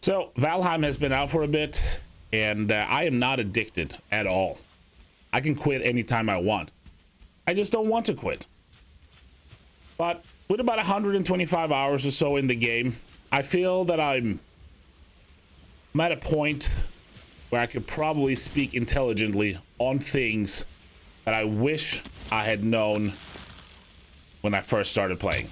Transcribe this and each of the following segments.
So Valheim has been out for a bit, and I am not addicted at all. I can quit anytime I want. I just don't want to quit. But with about 125 hours or so in the game, I feel that I'm at a point where I could probably speak intelligently on things that I wish I had known when I first started playing.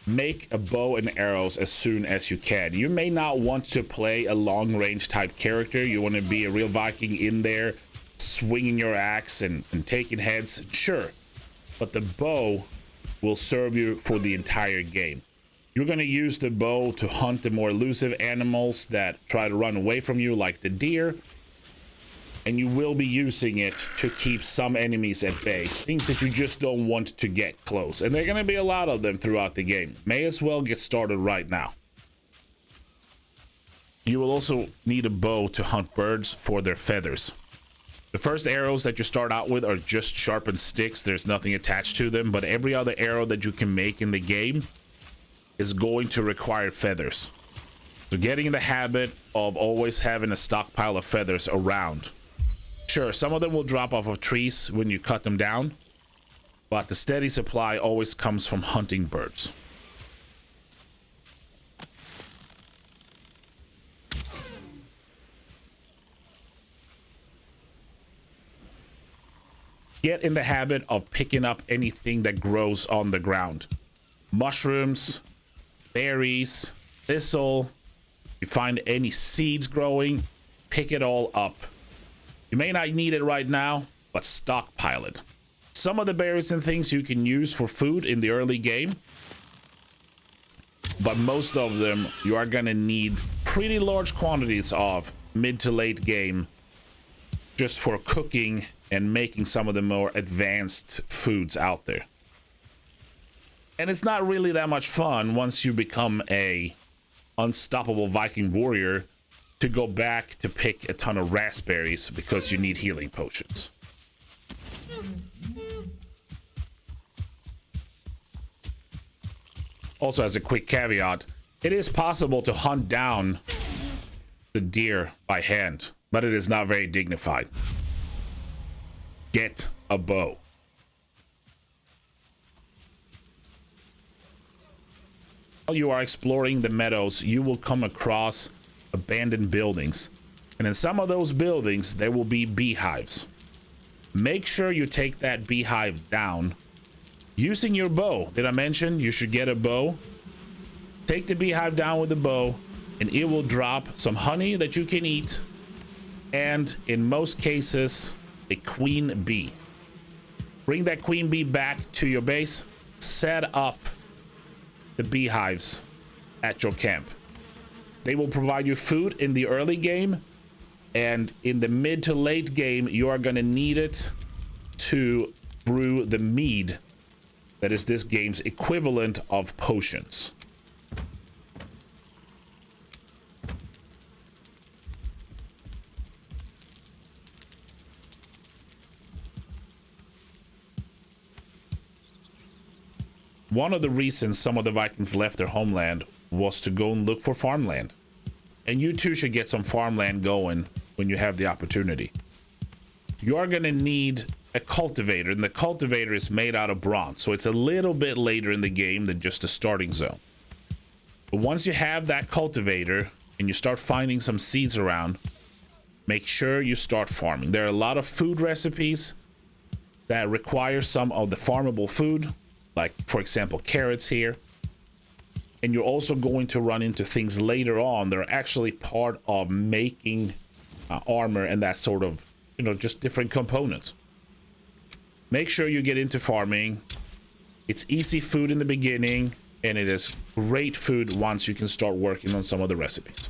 Make a bow and arrows as soon as you can. You may not want to play a long-range type character. You want to be a real Viking in there, swinging your axe and taking heads. Sure, but the bow will serve you for the entire game. You're going to use the bow to hunt the more elusive animals that try to run away from you, like the deer. And you will be using it to keep some enemies at bay, things that you just don't want to get close. And there are going to be a lot of them throughout the game. May as well get started right now. You will also need a bow to hunt birds for their feathers. The first arrows that you start out with are just sharpened sticks. There's nothing attached to them, but every other arrow that you can make in the game is going to require feathers. So getting in the habit of always having a stockpile of feathers around. Sure, some of them will drop off of trees when you cut them down, but the steady supply always comes from hunting birds. Get in the habit of picking up anything that grows on the ground. Mushrooms, berries, thistle. You find any seeds growing, pick it all up. You may not need it right now, but stockpile it. Some of the berries and things you can use for food in the early game, but most of them you are gonna need pretty large quantities of mid to late game just for cooking and making some of the more advanced foods out there. And it's not really that much fun once you become a unstoppable Viking warrior to go back to pick a ton of raspberries because you need healing potions. Also, as a quick caveat, it is possible to hunt down the deer by hand, but it is not very dignified. Get a bow. While you are exploring the meadows, you will come across abandoned buildings, and in some of those buildings there will be beehives. Make sure you take that beehive down using your bow. Did I mention you should get a bow? Take the beehive down with the bow and it will drop some honey that you can eat, and in most cases a queen bee. Bring that queen bee back to your base, set up the beehives at your camp. They will provide you food in the early game, and in the mid to late game, you are going to need it to brew the mead that is this game's equivalent of potions. One of the reasons some of the Vikings left their homeland was to go and look for farmland. And you too should get some farmland going when you have the opportunity. You are going to need a cultivator, and the cultivator is made out of bronze, so it's a little bit later in the game than just the starting zone. But once you have that cultivator and you start finding some seeds around, make sure you start farming. There are a lot of food recipes that require some of the farmable food, like for example carrots here. And you're also going to run into things later on that are actually part of making armor and that sort of, you know, just different components. Make sure you get into farming. It's easy food in the beginning, and it is great food once you can start working on some of the recipes.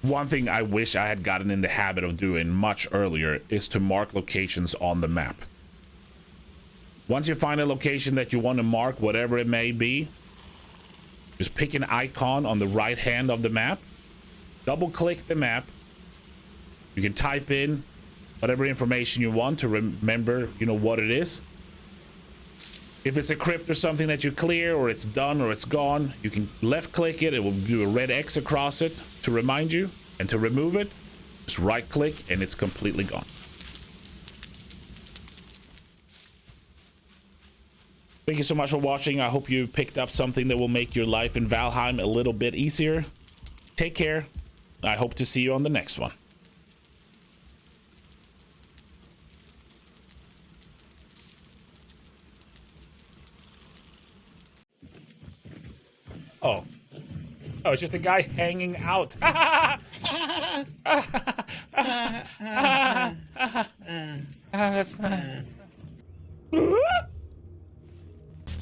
One thing I wish I had gotten in the habit of doing much earlier is to mark locations on the map. Once you find a location that you want to mark, whatever it may be, just pick an icon on the right hand of the map double click the map. You can type in whatever information you want to remember, you know, what it is. If it's a crypt or something that you clear, or it's done, or it's gone, you can left click it. It will do a red X across it to remind you. And to remove it, just right click and it's completely gone. Thank you so much for watching. I hope you picked up something that will make your life in Valheim a little bit easier. Take care. I hope to see you on the next one. Oh, it's just a guy hanging out. That's not...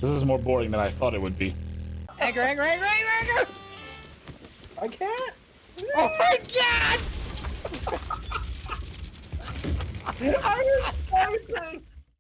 This is more boring than I thought it would be. Anchor. I can't. Oh my god! I was starting.